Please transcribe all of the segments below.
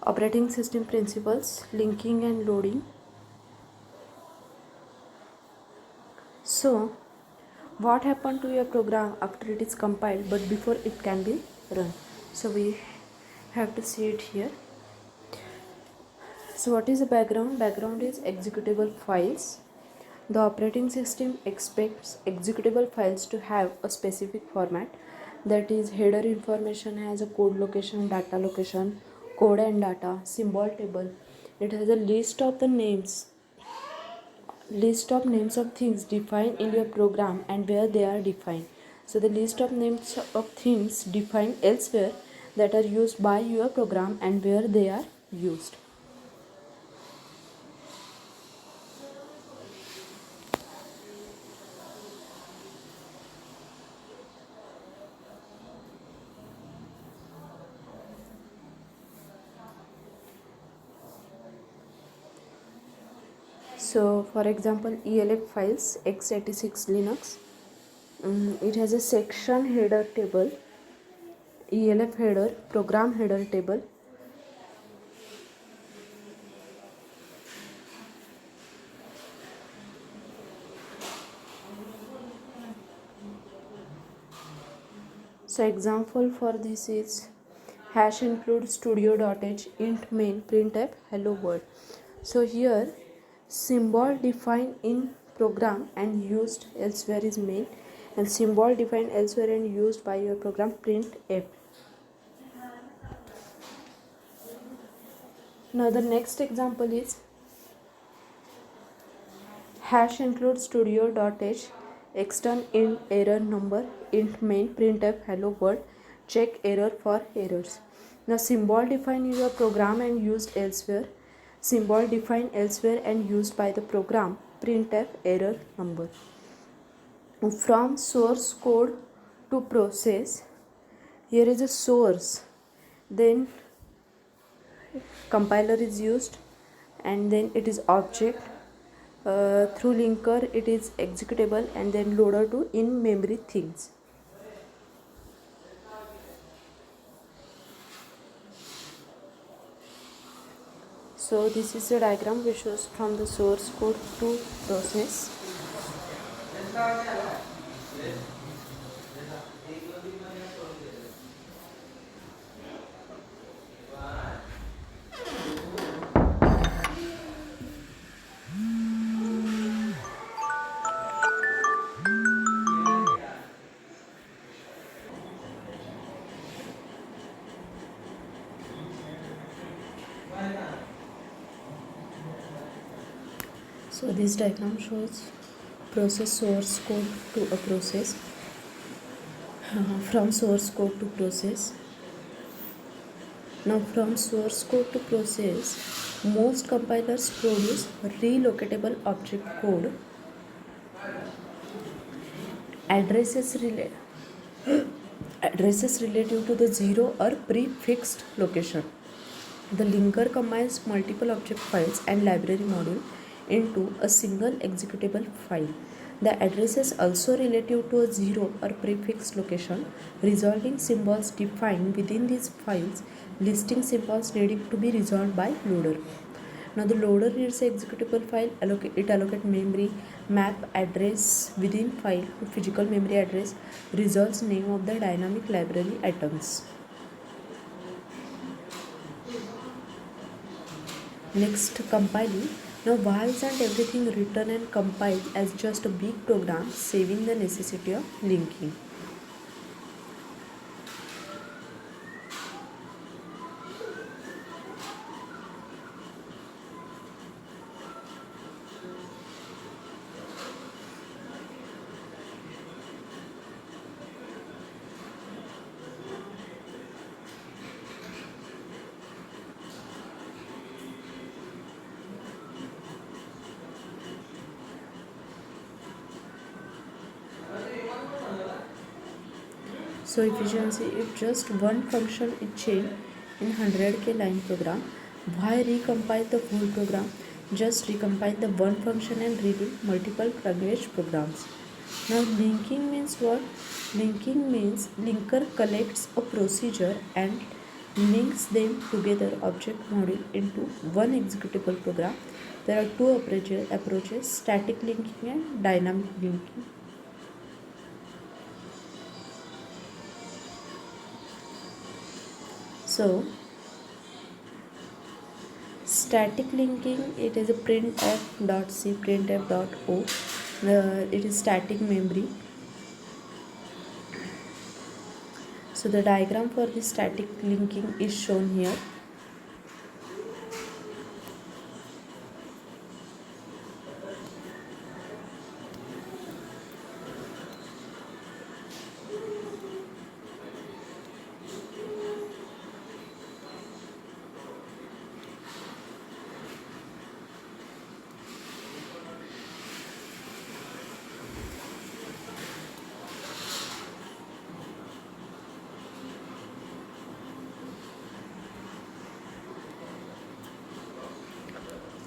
Operating system principles, linking and loading. So, what happened to your program after it is compiled but before it can be run? So, we have to see it here. So, what is the background? Background is executable files. The operating system expects executable files to have a specific format, that is header information has a code location, data location, code and data, symbol table. It has a list of names of things defined in your program and where they are defined. So the list of names of things defined elsewhere that are used by your program and where they are used. So for example, ELF files x86 Linux, it has a section header table, ELF header, program header table. So example for this is hash include studio.h int main printf hello world. So here symbol defined in program and used elsewhere is main, and symbol defined elsewhere and used by your program printf. Now the next example is hash include studio.h extern int error number int main printf hello world check error for errors. Now symbol defined in your program and used elsewhere, symbol defined elsewhere and used by the program printf error number. From source code to process, here is a source, then compiler is used, and then it is object, through linker it is executable, and then loader to in memory things. So this is a diagram which shows from the source code to process. So this diagram shows process source code to a process, from source code to process. Now from source code to process, most compilers produce relocatable object code, addresses relative to the zero or prefixed location. The linker combines multiple object files and library module into a single executable file. The address is also relative to a zero or prefix location, resolving symbols defined within these files, listing symbols needing to be resolved by loader. Now the loader reads the executable file, it allocates memory, map address within file to physical memory address, resolves name of the dynamic library items. Next, compiling. Now why isn't everything written and compiled as just a big program, saving the necessity of linking? So efficiency, if just one function is changed in 100k line program, why recompile the whole program? Just recompile the one function and redo multiple language programs. Now linking means what? Linking means linker collects a procedure and links them together object module into one executable program. There are two approaches, static linking and dynamic linking. So static linking, it is a printf.c, printf.o. It is static memory. So the diagram for the static linking is shown here.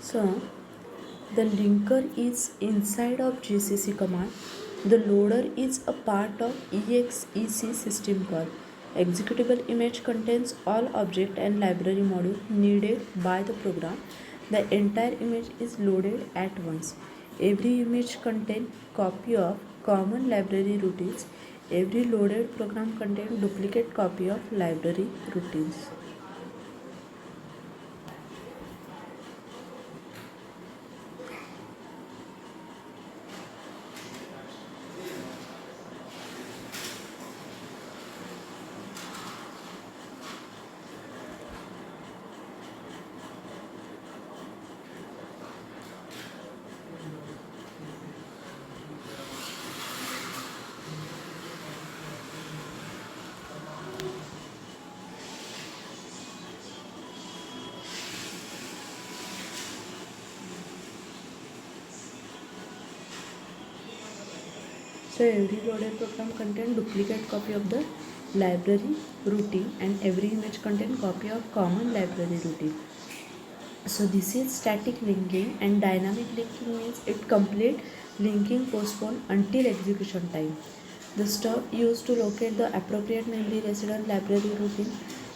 So the linker is inside of GCC command. The loader is a part of EXEC system call. Executable image contains all object and library module needed by the program. The entire image is loaded at once. Every image contains copy of common library routines. Every loaded program contains duplicate copy of library routines. So every loaded program contains duplicate copy of the library routine and every image contains copy of common library routine. So this is static linking, and dynamic linking means it complete linking postpone until execution time. The stub used to locate the appropriate memory resident library routine.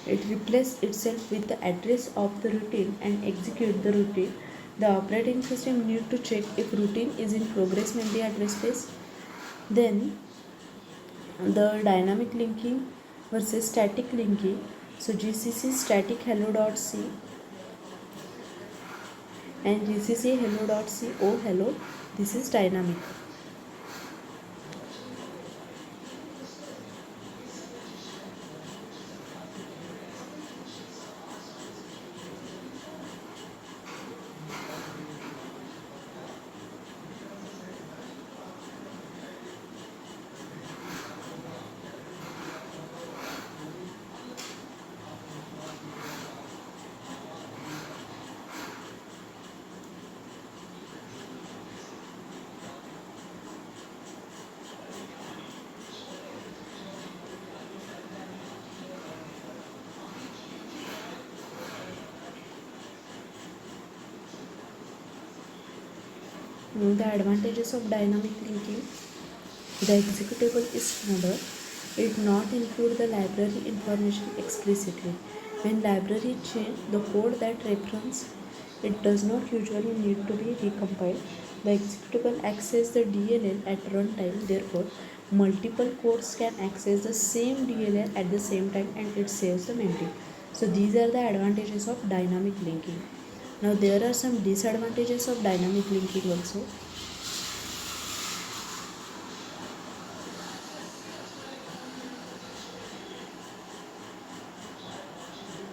It replaces itself with the address of the routine and execute the routine. The operating system need to check if routine is in progress memory address space. Then the dynamic linking versus static linking. So GCC static hello.c and GCC hello.c, oh hello, this is dynamic. The advantages of dynamic linking: the executable is smaller. It not include the library information explicitly. When library change the code that reference, it does not usually need to be recompiled. The executable access the DLL at runtime. Therefore, multiple codes can access the same DLL at the same time and it saves the memory. So these are the advantages of dynamic linking. Now there are some disadvantages of dynamic linking also.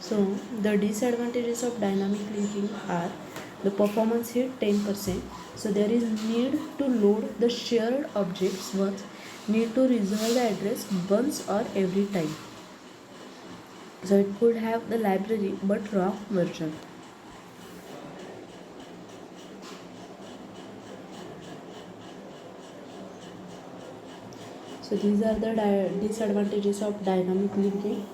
So the disadvantages of dynamic linking are: the performance hit 10%. So there is need to load the shared objects once, need to resolve the address once or every time. So it could have the library but wrong version. So these are the disadvantages of dynamic linking.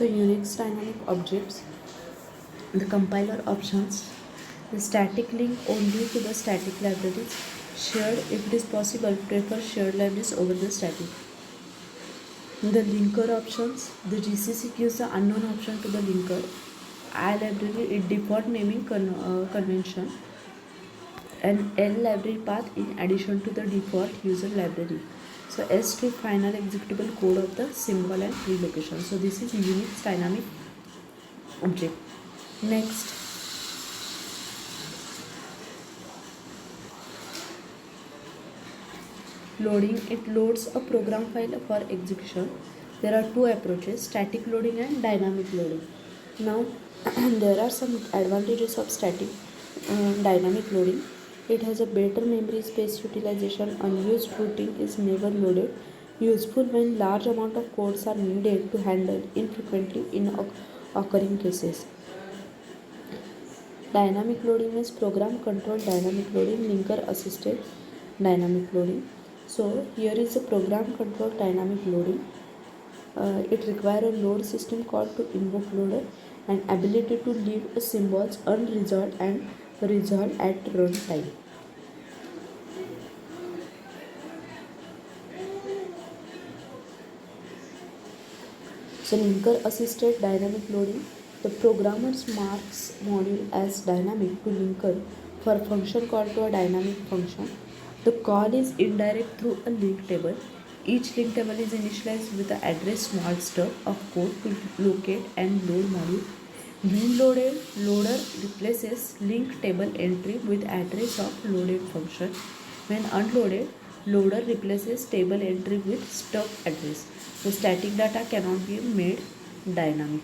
So Unix dynamic objects, the compiler options, the static link only to the static libraries, shared if it is possible, prefer shared libraries over the static. The linker options, the GCC gives the unknown option to the linker. iLibrary is default naming convention, and L library path in addition to the default user library. So S2 final executable code of the symbol and tree location. So this is Unix dynamic object. Next, loading. It loads a program file for execution. There are two approaches: static loading and dynamic loading. Now there are some advantages of static dynamic loading. It has a better memory space utilization. Unused routing is never loaded. Useful when large amount of codes are needed to handle infrequently in occurring cases. Dynamic loading is program controlled dynamic loading, linker assisted dynamic loading. So here is a program controlled dynamic loading. It requires a load system call to invoke loader and ability to leave symbols unresolved and resolved at runtime. So linker assisted dynamic loading. The programmers marks module as dynamic to linker for function call to a dynamic function. The call is indirect through a link table. Each link table is initialized with the address small stub of code to locate and load module. When loaded, loader replaces link table entry with address of loaded function. When unloaded, loader replaces table entry with stub address. The static data cannot be made dynamic.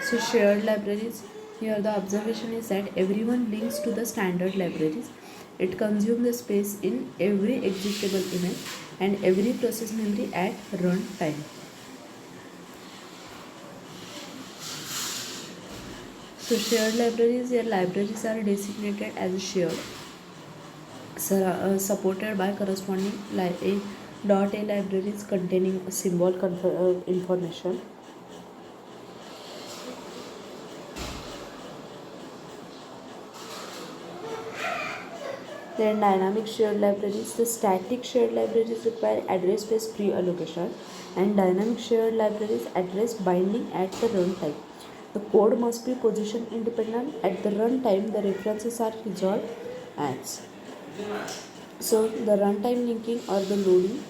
So shared libraries, here the observation is that everyone links to the standard libraries. It consumes the space in every executable event and every process memory at runtime. So shared libraries, here libraries are designated as shared, supported by corresponding a libraries containing symbol information. Then dynamic shared libraries. The static shared libraries require address space pre-allocation, and dynamic shared libraries address binding at the runtime. The code must be position independent at the runtime. The references are resolved as. So the runtime linking or the loading.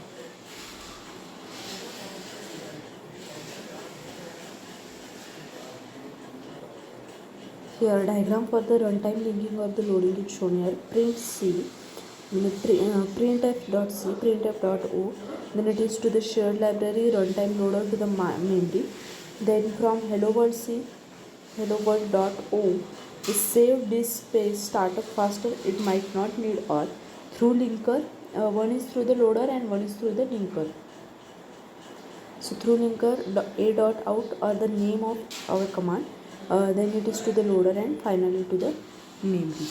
Here diagram for the runtime linking or the loading is shown here. Print C, printf.c, printf.o, then it is to the shared library, runtime loader to the memory. Then from hello world C, hello world.o, the save disk space startup faster, it might not need all. Through linker, one is through the loader and one is through the linker. So through linker a.out or the name of our command, then it is to the loader and finally to the memory.